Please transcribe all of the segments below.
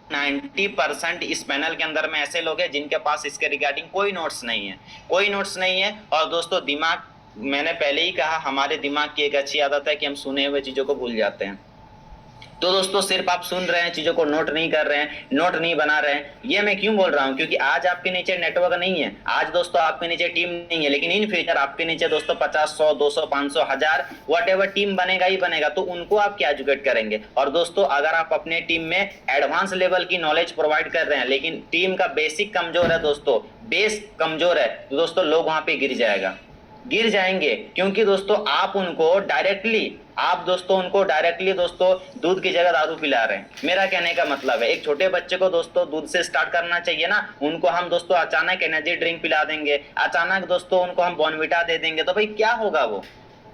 90% इस पैनल के अंदर में ऐसे लोग हैं जिनके पास इसके रिगार्डिंग कोई नोट्स नहीं है, कोई नोट्स नहीं है। और दोस्तों दिमाग, मैंने पहले ही कहा, हमारे दिमाग की एक अच्छी आदत है कि हम सुने हुए चीजों को भूल जाते हैं। तो दोस्तों सिर्फ आप सुन रहे हैं, चीजों को नोट नहीं कर रहे हैं, नोट नहीं बना रहे हैं। ये मैं क्यों बोल रहा हूं? क्योंकि आज आपके नीचे नेटवर्क नहीं है, आज दोस्तों आपके नीचे टीम नहीं है, लेकिन इन फ्यूचर आपके नीचे दोस्तों 50, 100, 200, 500, 1000 वट एवर टीम बनेगा ही बनेगा। तो उनको आप क्या एजुकेट करेंगे? और दोस्तों अगर आप अपने टीम में एडवांस लेवल की नॉलेज प्रोवाइड कर रहे हैं, लेकिन टीम का बेसिक कमजोर है दोस्तों, बेस कमजोर है, तो दोस्तों लोग वहां पे गिर जाएगा, गिर जाएंगे। क्योंकि दोस्तों आप दोस्तों उनको डायरेक्टली दोस्तों दूध की जगह दारू पिला रहे हैं। मेरा कहने का मतलब है, एक छोटे बच्चे को दोस्तों दूध से स्टार्ट करना चाहिए ना। उनको हम दोस्तों अचानक एनर्जी ड्रिंक पिला देंगे, अचानक दोस्तों उनको हम बॉर्नविटा दे देंगे, तो भाई क्या होगा? वो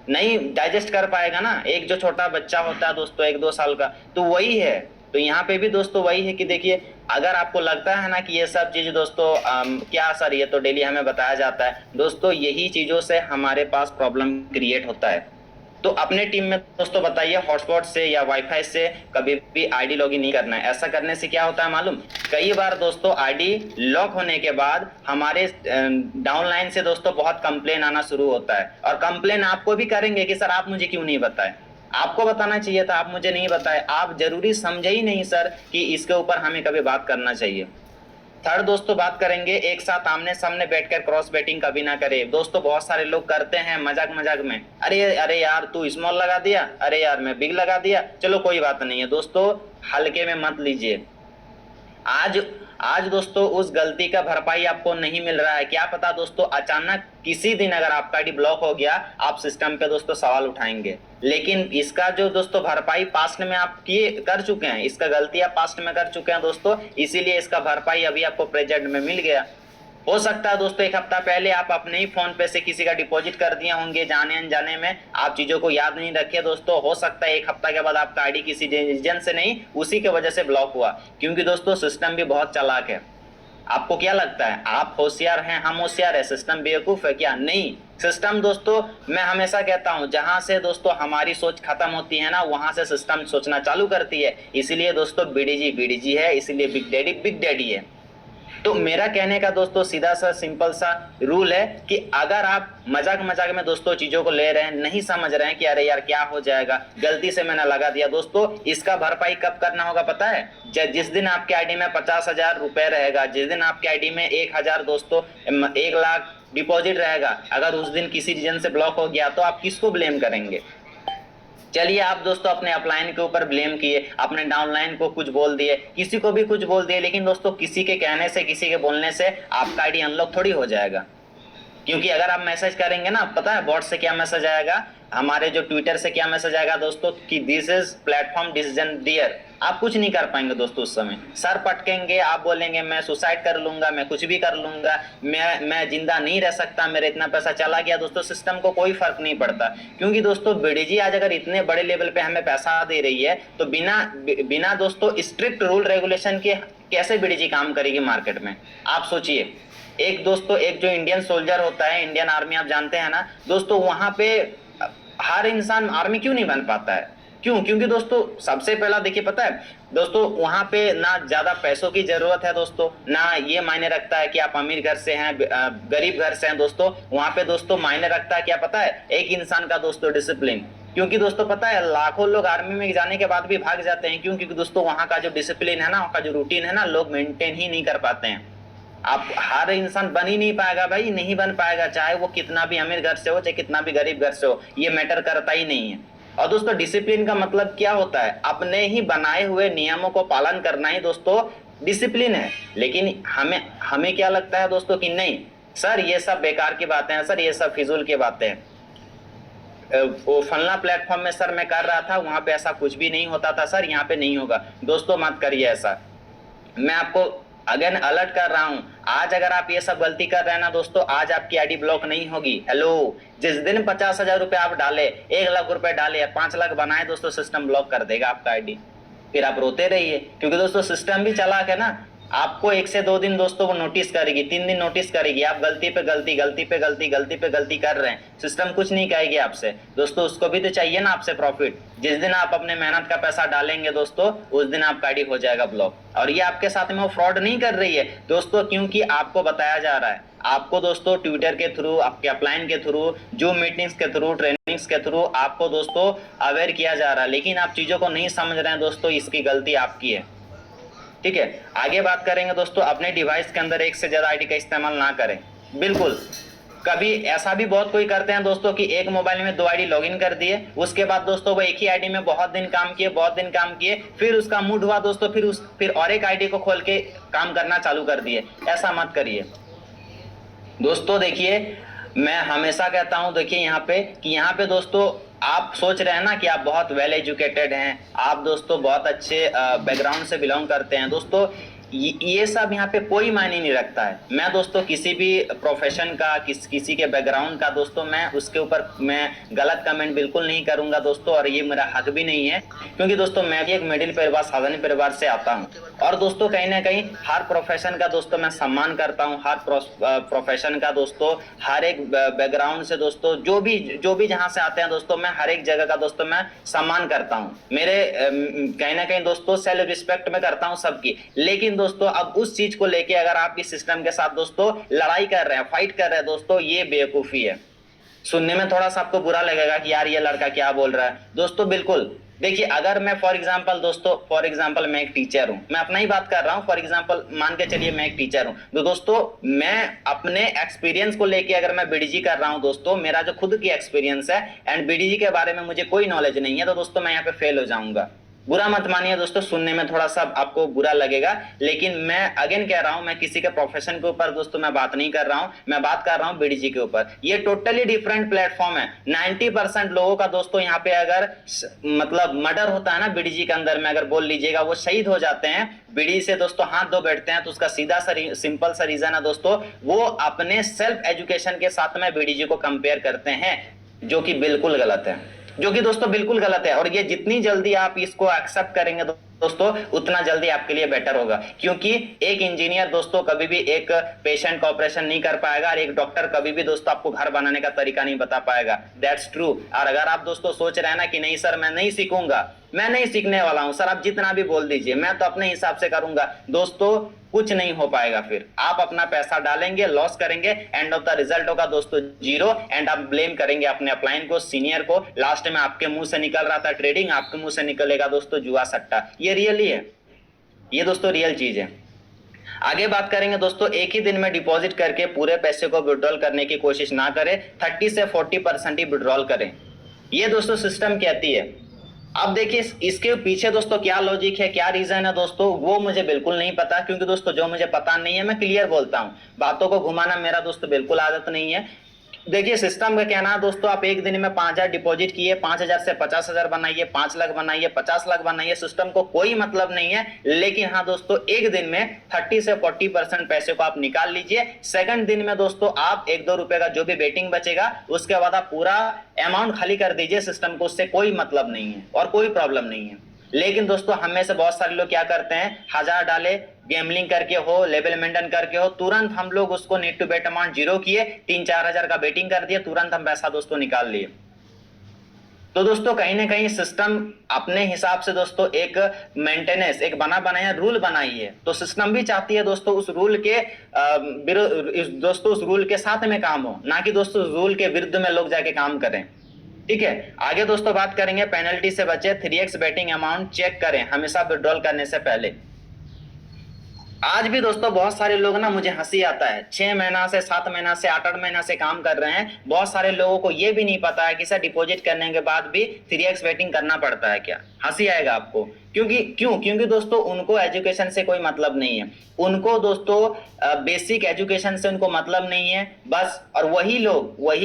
नहीं डाइजेस्ट कर पाएगा ना। एक जो छोटा बच्चा होता है दोस्तों 1-2 साल का, तो वही है। तो यहाँ पे भी दोस्तों वही है कि देखिए, अगर आपको लगता है ना कि ये सब चीज दोस्तों क्या सर, ये तो डेली हमें बताया जाता है, दोस्तों यही चीजों से हमारे पास प्रॉब्लम क्रिएट होता है। तो अपने टीम में दोस्तों बताइए, हॉटस्पॉट से या वाईफाई से कभी भी आईडी लॉगिन नहीं करना है। ऐसा करने से क्या होता है मालूम? कई बार दोस्तों आईडी लॉक होने के बाद हमारे डाउनलाइन से दोस्तों बहुत कंप्लेन आना शुरू होता है, और कंप्लेन आपको भी करेंगे कि सर आप मुझे क्यों नहीं बताए, आपको बताना चाहिए था, आप मुझे नहीं बताए, आप जरूरी समझे ही नहीं सर कि इसके ऊपर हमें कभी बात करना चाहिए। थर्ड दोस्तों बात करेंगे, एक साथ आमने सामने बैठकर क्रॉस बेटिंग कभी ना करे। दोस्तों बहुत सारे लोग करते हैं मजाक मजाक में, अरे अरे यार तू स्मॉल लगा दिया, अरे यार मैं बिग लगा दिया, चलो कोई बात नहीं है। दोस्तों हल्के में मत लीजिए। आज आज दोस्तों उस गलती का भरपाई आपको नहीं मिल रहा है। क्या पता दोस्तों अचानक किसी दिन अगर आपका आईडी ब्लॉक हो गया, आप सिस्टम पे दोस्तों सवाल उठाएंगे। लेकिन इसका जो दोस्तों भरपाई पास्ट में आप किए कर चुके हैं, इसका गलती आप पास्ट में कर चुके हैं दोस्तों, इसीलिए इसका भरपाई अभी आपको प्रेजेंट में मिल गया। हो सकता है दोस्तों एक हफ्ता पहले आप अपने ही फोन पे से किसी का डिपॉजिट कर दिए होंगे, जाने अनजाने में आप चीजों को याद नहीं रखे दोस्तों। हो सकता है एक हफ्ता के बाद आपका आईडी किसी रीजन से नहीं, उसी के वजह से ब्लॉक हुआ। क्योंकि दोस्तों सिस्टम भी बहुत चालाक है। आपको क्या लगता है, आप होशियार हैं, हम होशियार है, सिस्टम बेवकूफ है क्या? नहीं। सिस्टम दोस्तों, मैं हमेशा कहता हूं, जहां से दोस्तों हमारी सोच खत्म होती है ना, वहां से सिस्टम सोचना चालू करती है। इसीलिए दोस्तों बीडीजी बीडीजी है, इसीलिए बिग डैडी है। तो मेरा कहने का दोस्तों सीधा सा सिंपल सा रूल है कि अगर आप मजाक मजाक में दोस्तों चीजों को ले रहे हैं, नहीं समझ रहे हैं कि अरे यार क्या हो जाएगा, गलती से मैंने लगा दिया, दोस्तों इसका भरपाई कब करना होगा पता है? जिस दिन आपके आईडी में 50,000 रुपए रहेगा, जिस दिन आपके आईडी में 1,000 दोस्तों 1 लाख डिपॉजिट रहेगा, अगर उस दिन किसी रीजन से ब्लॉक हो गया तो आप किसको ब्लेम करेंगे? चलिए आप दोस्तों अपने अपलाइन के ऊपर ब्लेम किए, अपने डाउनलाइन को कुछ बोल दिए, किसी को भी कुछ बोल दिए, लेकिन दोस्तों किसी के कहने से, किसी के बोलने से आपका आईडी अनलॉक थोड़ी हो जाएगा। क्योंकि अगर आप मैसेज करेंगे ना, पता है बॉट से क्या मैसेज आएगा, हमारे जो ट्विटर से क्या मैसेज आएगा दोस्तों, कि this is platform decision dear. आप कुछ नहीं कर पाएंगे दोस्तों उस समय, सर पटकेंगे, आप बोलेंगे मैं सुसाइड कर लूंगा, मैं कुछ भी कर लूंगा, मैं जिंदा नहीं रह सकता, मेरा इतना पैसा चला गया। दोस्तों सिस्टम को कोई फर्क नहीं पड़ता। क्योंकि दोस्तों बीडीजी आज अगर इतने बड़े लेवल पे हमें पैसा दे रही है, तो बिना बिना दोस्तों स्ट्रिक्ट रूल रेगुलेशन के कैसे बीडीजी काम करेगी मार्केट में? आप सोचिए। एक जो इंडियन सोल्जर होता है, इंडियन आर्मी आप जानते हैं ना दोस्तों, वहां पे हर इंसान आर्मी क्यों नहीं बन पाता है? क्यों? क्योंकि दोस्तों सबसे पहला देखिए, पता है दोस्तों वहां पे ना ज्यादा पैसों की जरूरत है दोस्तों, ना ये मायने रखता है कि आप अमीर घर से हैं गरीब घर से हैं दोस्तों। वहां पे दोस्तों मायने रखता है क्या पता है? एक इंसान का दोस्तों डिसिप्लिन। क्योंकि दोस्तों पता है लाखों लोग आर्मी में जाने के बाद भी भाग जाते हैं। क्यों? क्योंकि दोस्तों वहां का जो डिसिप्लिन है ना, वहां का जो रूटीन है ना, लोग मेंटेन ही नहीं कर पाते हैं। आप हर इंसान बन ही नहीं पाएगा भाई, नहीं बन पाएगा, चाहे वो कितना भी अमीर घर से हो, चाहे कितना भी गरीब घर से हो, ये मैटर करता ही नहीं है। और दोस्तों डिसिप्लिन का मतलब क्या होता है? अपने ही बनाए हुए नियमों को पालन करना ही दोस्तों डिसिप्लिन है। लेकिन हमें हमें क्या लगता है दोस्तों कि नहीं सर ये सब बेकार की बातें हैं, सर ये सब फिजूल की बातें हैं। वो फलना प्लेटफॉर्म में सर मैं कर रहा था, वहां पे ऐसा कुछ भी नहीं होता था सर, यहाँ पे नहीं होगा। दोस्तों मत करिए ऐसा, मैं आपको अगेन अलर्ट कर रहा हूं। आज अगर आप ये सब गलती कर रहे हैं ना दोस्तों, आज आपकी आईडी ब्लॉक नहीं होगी। हेलो, जिस दिन 50,000 रुपए आप डाले, 1 लाख रुपए डाले, 5 लाख बनाए दोस्तों, सिस्टम ब्लॉक कर देगा आपका आईडी। फिर आप रोते रहिए, क्योंकि दोस्तों सिस्टम भी चालाक है ना। आपको 1 से 2 दिन दोस्तों वो नोटिस करेगी, 3 दिन नोटिस करेगी, आप गलती पे गलती, गलती पे गलती, गलती पे गलती कर रहे हैं, सिस्टम कुछ नहीं कहेगी आपसे दोस्तों। उसको भी तो चाहिए ना आपसे प्रॉफिट। जिस दिन आप अपने मेहनत का पैसा डालेंगे दोस्तों, उस दिन आपका आईडी हो जाएगा ब्लॉक। और ये आपके साथ में वो फ्रॉड नहीं कर रही है दोस्तों, क्योंकि आपको बताया जा रहा है, आपको दोस्तों ट्विटर के थ्रू, आपके अपलाइन के थ्रू, जूम मीटिंग्स के थ्रू, ट्रेनिंग्स के थ्रू आपको दोस्तों अवेयर किया जा रहा है, लेकिन आप चीजों को नहीं समझ रहे हैं दोस्तों, इसकी गलती आपकी है। ठीक है, आगे बात करेंगे दोस्तों, अपने डिवाइस के अंदर एक से ज्यादा आईडी का इस्तेमाल ना करें। बिल्कुल, कभी ऐसा भी बहुत कोई करते हैं दोस्तों कि एक मोबाइल में 2 आईडी लॉगिन कर दिए, उसके बाद दोस्तों वो एक ही आईडी में बहुत दिन काम किए, बहुत दिन काम किए, फिर उसका मूड हुआ दोस्तों, फिर और एक आईडी को खोल के काम करना चालू कर दिए। ऐसा मत करिए दोस्तों। देखिए, मैं हमेशा कहता हूं, देखिए यहाँ पे दोस्तों आप सोच रहे हैं ना कि आप बहुत वेल एजुकेटेड हैं, आप दोस्तों बहुत अच्छे बैकग्राउंड से बिलोंग करते हैं दोस्तों। ये सब यहाँ पे कोई मायने नहीं रखता है। मैं दोस्तों किसी भी प्रोफेशन का, किसी के बैकग्राउंड का दोस्तों मैं उसके ऊपर मैं गलत कमेंट बिल्कुल नहीं करूंगा दोस्तों, और ये मेरा हक भी नहीं है, क्योंकि दोस्तों मैं भी एक मिडिल परिवार, साधारण परिवार से आता हूँ। और दोस्तों कहीं ना कहीं हर प्रोफेशन का दोस्तों मैं सम्मान करता हूँ, हर प्रोफेशन का दोस्तों, हर एक बैकग्राउंड से दोस्तों, जो भी जहाँ से आते हैं दोस्तों, मैं हर एक जगह का दोस्तों मैं सम्मान करता हूँ। मेरे कहीं ना कहीं दोस्तों सेल्फ रिस्पेक्ट में करता हूँ सबकी। लेकिन दोस्तों अब उस चीज को लेके अगर आप इस सिस्टम के साथ दोस्तों लड़ाई कर रहे हैं, फाइट कर रहे हैं दोस्तों, ये बेवकूफी है। सुनने में थोड़ा सा आपको बुरा लगेगा कि यार ये लड़का क्या बोल रहा है दोस्तों। बिल्कुल देखिए, अगर मैं फॉर एग्जांपल मैं एक टीचर हूं, मैं अपना ही बात कर रहा हूं, फॉर एग्जांपल मान के चलिए मैं एक टीचर हूं, तो दोस्तों मैं अपने एक्सपीरियंस को लेके अगर मैं बीडीजी कर रहा हूं दोस्तों, मेरा जो खुद की एक्सपीरियंस है एंड बीडीजी के बारे में मुझे कोई नॉलेज नहीं है, तो दोस्तों मैं यहाँ पे फेल हो जाऊंगा। बुरा मत मानिए दोस्तों, सुनने में थोड़ा सा आपको बुरा लगेगा, लेकिन मैं अगेन कह रहा हूं, मैं किसी के प्रोफेशन के ऊपर दोस्तों मैं बात नहीं कर रहा हूं, मैं बात कर रहा हूं बीडीजी के ऊपर। ये टोटली डिफरेंट प्लेटफॉर्म है। 90% लोगों का दोस्तों यहाँ पे अगर मतलब मर्डर होता है ना बीडीजी के अंदर में, अगर बोल लीजिएगा वो शहीद हो जाते हैं, बीडीजी से दोस्तों हाथ धो बैठते हैं, तो उसका सीधा सिंपल सा रीजन है दोस्तों, वो अपने सेल्फ एजुकेशन के साथ में बीडीजी को कंपेयर करते हैं, जो कि बिल्कुल गलत है, जो कि दोस्तों बिल्कुल गलत है। और ये जितनी जल्दी आप इसको एक्सेप्ट करेंगे दोस्तों, उतना जल्दी आपके लिए बेटर होगा, क्योंकि एक इंजीनियर दोस्तों कभी भी एक पेशेंट का ऑपरेशन नहीं कर पाएगा, और एक डॉक्टर कभी भी दोस्तों आपको घर बनाने का तरीका नहीं बता पाएगा। That's true. और अगर आप दोस्तों सोच रहे हैं ना कि नहीं सर मैं नहीं सीखूंगा, मैं नहीं सीखने वाला हूं सर, आप जितना भी बोल दीजिए, मैं तो अपने हिसाब से करूंगा, दोस्तों कुछ नहीं हो पाएगा। फिर आप अपना पैसा डालेंगे, लॉस करेंगे, एंड ऑफ द रिजल्ट होगा दोस्तों 0, एंड आप ब्लेम करेंगे अपने अपलाइन को, सीनियर को। लास्ट में आपके मुंह से निकल रहा था ट्रेडिंग, आपके मुंह से निकलेगा दोस्तों जुआ सट्टा। ये रियली है, ये दोस्तों रियल चीज है। आगे बात करेंगे दोस्तों, एक ही दिन में डिपॉजिट करके पूरे पैसे को विड्रॉल करने की कोशिश ना करें, 30 से 40% ही विड्रॉल करें, ये दोस्तों सिस्टम कहती है। अब देखिए इसके पीछे दोस्तों क्या लॉजिक है, क्या रीजन है दोस्तों, वो मुझे बिल्कुल नहीं पता, क्योंकि दोस्तों जो मुझे पता नहीं है मैं क्लियर बोलता हूं, बातों को घुमाना मेरा दोस्तों बिल्कुल आदत नहीं है। देखिए सिस्टम का कहना है दोस्तों, आप एक दिन में 5,000 डिपॉजिट किए, 5,000 से 50,000 बनाइए, 5 लाख बनाइए, 50 लाख बनाइए, सिस्टम को कोई मतलब नहीं है। लेकिन हाँ दोस्तों, एक दिन में 30 से 40% पैसे को आप निकाल लीजिए। सेकंड दिन में दोस्तों आप 1-2 रुपए का जो भी बेटिंग बचेगा, उसके बाद आप पूरा अमाउंट खाली कर दीजिए सिस्टम को, उससे कोई मतलब नहीं है और कोई प्रॉब्लम नहीं है। लेकिन दोस्तों हम में से बहुत सारे लोग क्या करते हैं, 1000 डाले, गैम्बलिंग करके हो, लेवल मेंटेन करके हो, तुरंत हम लोग उसको नीड टू बेट अमाउंट 0 किए, 3-4 हजार का बेटिंग कर दिए, तुरंत हम पैसा दोस्तों निकाल लिए। तो दोस्तों कहीं ना कहीं सिस्टम अपने हिसाब से दोस्तों एक मेंटेनेंस, एक बना बनाया रूल बनाई है, तो सिस्टम भी चाहती है दोस्तों उस रूल के दोस्तों उस रूल के साथ में काम हो, ना कि दोस्तों रूल के विरुद्ध में लोग जाके काम करें। ठीक है, आगे दोस्तों बात करेंगे पेनल्टी से बचे, 3x बेटिंग अमाउंट चेक करें हमेशा विड्रॉल करने से पहले। आज भी दोस्तों बहुत सारे लोग ना, मुझे हंसी आता है, 6 महीना से 7 महीना से 8-8 महीना से काम कर रहे हैं, बहुत सारे लोगों को ये भी नहीं पता है कि सर डिपॉजिट करने के बाद भी 3x बेटिंग करना पड़ता है क्या। हंसी आएगा आपको, क्योंकि दोस्तों उनको एजुकेशन से कोई मतलब नहीं है, उनको दोस्तों बेसिक एजुकेशन से उनको मतलब नहीं है बस। और वही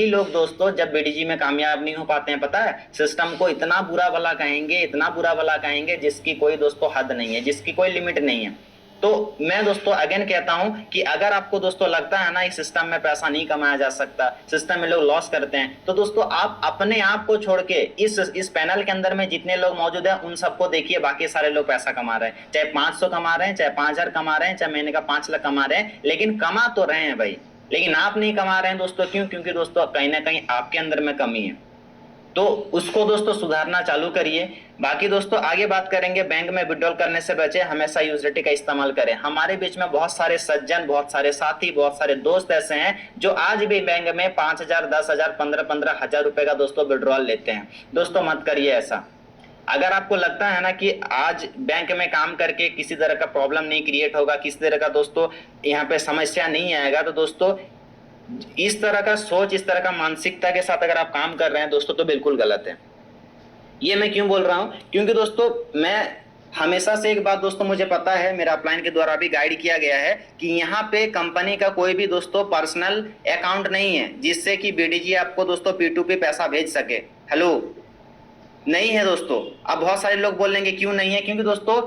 लोग दोस्तों जब बीडीजी में कामयाब नहीं हो पाते हैं, पता है सिस्टम को इतना बुरा भला कहेंगे, इतना बुरा भला कहेंगे जिसकी कोई दोस्तों हद नहीं है, जिसकी कोई लिमिट नहीं है। तो मैं दोस्तों अगेन कहता हूं कि अगर आपको दोस्तों लगता है ना इस सिस्टम में पैसा नहीं कमाया जा सकता, सिस्टम में लोग लॉस करते हैं, तो दोस्तों आप अपने आप को छोड़ के इस पैनल के अंदर में जितने लोग मौजूद हैं उन सबको देखिए, बाकी सारे लोग पैसा कमा रहे हैं, चाहे 500 कमा रहे हैं, चाहे 5000 कमा रहे हैं, चाहे महीने का 5 लाख कमा रहे हैं, लेकिन कमा तो रहे हैं भाई, लेकिन आप नहीं कमा रहे हैं दोस्तों। क्यों? क्योंकि दोस्तों कहीं ना कहीं आपके अंदर में कमी है, तो उसको दोस्तों सुधारना चालू करिए। बाकी दोस्तों आगे बात करेंगे, बैंक में विड्रॉल करने से बचे, हमेशा यूएसडीटी का इस्तेमाल करें। हमारे बीच में बहुत सारे सज्जन, बहुत सारे साथी, बहुत सारे दोस्त ऐसे हैं जो आज भी बैंक में 5,000, 10,000, 15-15 हजार रुपए का दोस्तों विड्रॉल लेते हैं। दोस्तों मत करिए ऐसा। अगर आपको लगता है ना कि आज बैंक में काम करके किसी तरह का प्रॉब्लम नहीं क्रिएट होगा, किसी तरह का दोस्तों यहाँ पे समस्या नहीं आएगा, तो दोस्तों इस तरह का सोच, इस तरह का मानसिकता के साथ अगर आप काम कर रहे हैं दोस्तों तो बिल्कुल गलत है। ये मैं क्यों बोल रहा हूं? क्योंकि दोस्तों मैं हमेशा से एक बात दोस्तों मुझे पता है, मेरा अपलाइन के द्वारा भी गाइड किया गया है कि यहाँ पे कंपनी का कोई भी दोस्तों पर्सनल अकाउंट नहीं है जिससे कि बीडीजी आपको दोस्तों P2P पैसा भेज सके। हेलो, नहीं है दोस्तों। अब बहुत सारे लोग बोलेंगे क्यों नहीं है, क्योंकि दोस्तों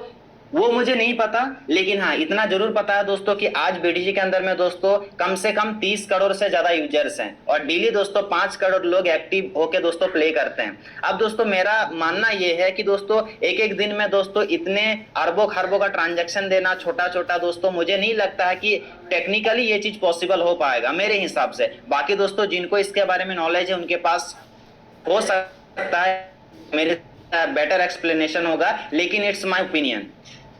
वो मुझे नहीं पता, लेकिन हाँ इतना जरूर पता है दोस्तों कि आज बीडीजी के अंदर में दोस्तों कम से कम 30 करोड़ से ज्यादा यूजर्स हैं और डेली दोस्तों 5 करोड़ लोग एक्टिव होके दोस्तों प्ले करते हैं। अब दोस्तों मेरा मानना ये है कि दोस्तों एक एक दिन में दोस्तों इतने अरबों खरबों का ट्रांजैक्शन देना छोटा छोटा दोस्तों मुझे नहीं लगता है कि टेक्निकली ये चीज पॉसिबल हो पाएगा मेरे हिसाब से। बाकी दोस्तों जिनको इसके बारे में नॉलेज है उनके पास हो सकता है मेरे बेटर एक्सप्लेनेशन होगा, लेकिन इट्स माय ओपिनियन।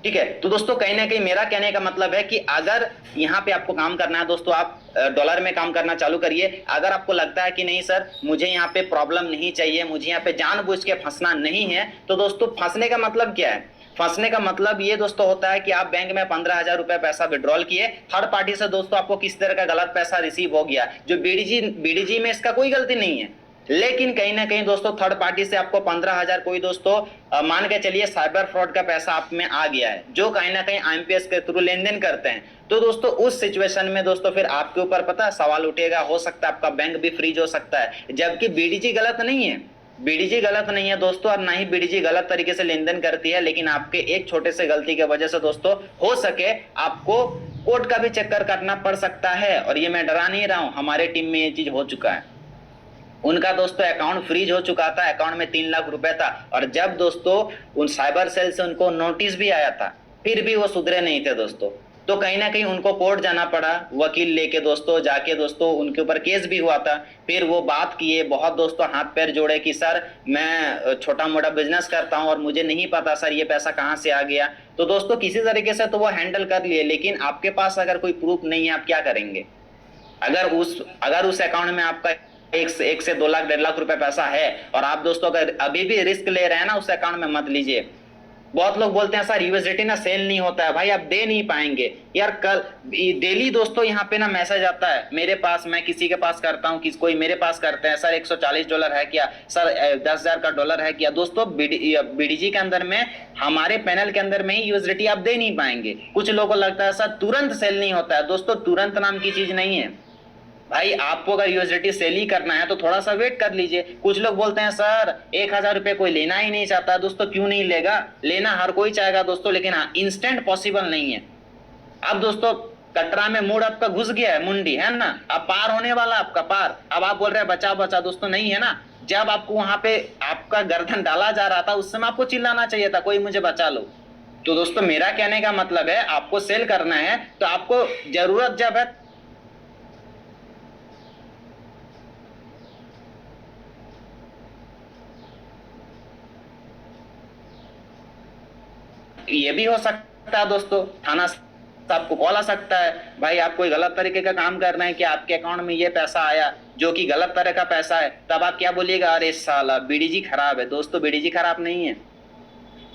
ठीक है, तो दोस्तों कहीं ना कहीं मेरा कहने का मतलब है कि अगर यहाँ पे आपको काम करना है दोस्तों, आप डॉलर में काम करना चालू करिए। अगर आपको लगता है कि नहीं सर मुझे यहाँ पे प्रॉब्लम नहीं चाहिए, मुझे यहाँ पे जानबूझ के फंसना नहीं है, तो दोस्तों फंसने का मतलब क्या है? फंसने का मतलब ये दोस्तों होता है कि आप बैंक में 15,000 रुपए पैसा विड्रॉल किए, थर्ड पार्टी से दोस्तों आपको किस तरह का गलत पैसा रिसीव हो गया, जो बीडीजी में इसका कोई गलती नहीं है, लेकिन कहीं ना कहीं दोस्तों थर्ड पार्टी से आपको 15,000 कोई दोस्तों मान के चलिए साइबर फ्रॉड का पैसा आप में आ गया है, जो कहीं ना कहीं आईएमपीएस के थ्रू लेन देन करते हैं। तो दोस्तों उस सिचुएशन में दोस्तों फिर आपके ऊपर पता है सवाल उठेगा, हो सकता है आपका बैंक भी फ्रीज हो सकता है, जबकि बीडीजी गलत नहीं है। बीडीजी गलत नहीं है दोस्तों, और ना ही बीडीजी गलत तरीके से लेन देन करती है, लेकिन आपके एक छोटे से गलती की वजह से दोस्तों हो सके आपको कोर्ट का भी चक्कर काटना पड़ सकता है। और ये मैं डरा नहीं रहा हूं, हमारे टीम में ये चीज हो चुका है। उनका दोस्तों अकाउंट फ्रीज हो चुका था, अकाउंट में 3 लाख रुपए था, और जब दोस्तों उन साइबर सेल से उनको नोटिस भी आया था फिर भी वो सुधरे नहीं थे दोस्तों। तो कहीं ना कहीं उनको कोर्ट जाना पड़ा, वकील लेके दोस्तों जाके दोस्तों उनके ऊपर केस भी हुआ था। फिर वो बात किए, बहुत दोस्तों हाथ पैर जोड़े कि सर मैं छोटा मोटा बिजनेस करता हूं और मुझे नहीं पता सर ये पैसा कहां से आ गया। तो दोस्तों किसी तरीके से तो वो हैंडल कर लिए, लेकिन आपके पास अगर कोई प्रूफ नहीं है आप क्या करेंगे? अगर उस अकाउंट में आपका 1 से 2 लाख 1.5 लाख रुपए पैसा है और आप दोस्तों अगर अभी भी रिस्क ले रहे हैं ना, उस अकाउंट में मत लीजिए। बहुत लोग बोलते हैं सर यूएसडीटी ना सेल नहीं होता है, भाई आप दे नहीं पाएंगे यार। कल डेली दोस्तों यहाँ पे ना मैसेज आता है मेरे पास, मैं किसी के पास करता हूँ, कोई मेरे पास करते हैं, सर $140 है क्या, सर 10,000 का डॉलर है क्या। दोस्तों बीडीजी के अंदर में हमारे पैनल के अंदर में ही यूएसडीटी आप दे नहीं पाएंगे। कुछ लोगों को लगता है सर तुरंत सेल नहीं होता है, दोस्तों तुरंत नाम की चीज नहीं है भाई। आपको अगर यूएसडीटी सेल ही करना है तो थोड़ा सा वेट कर लीजिए। कुछ लोग बोलते हैं सर 1,000 रुपए कोई लेना ही नहीं चाहता। दोस्तों क्यों नहीं लेगा, लेना हर कोई चाहेगा दोस्तों, लेकिन हाँ इंस्टेंट पॉसिबल नहीं है। अब दोस्तों कटरा में मूड आपका घुस गया है, मुंडी है ना, अब पार होने वाला आपका पार। अब आप बोल रहे हैं बचा बचा, दोस्तों नहीं है ना। जब आपको वहां पे आपका गर्दन डाला जा रहा था उस समय आपको चिल्लाना चाहिए था कोई मुझे बचा लो। तो दोस्तों मेरा कहने का मतलब है आपको सेल करना है तो आपको जरूरत जब है ये भी हो सकता है दोस्तों, थाना आपको कॉल आ सकता है, भाई आप कोई गलत तरीके का काम कर रहे हैं कि आपके अकाउंट में ये पैसा आया जो कि गलत तरह का पैसा है। तब आप क्या बोलिएगा, अरे साला बीडीजी खराब है। दोस्तों बीडीजी खराब नहीं है,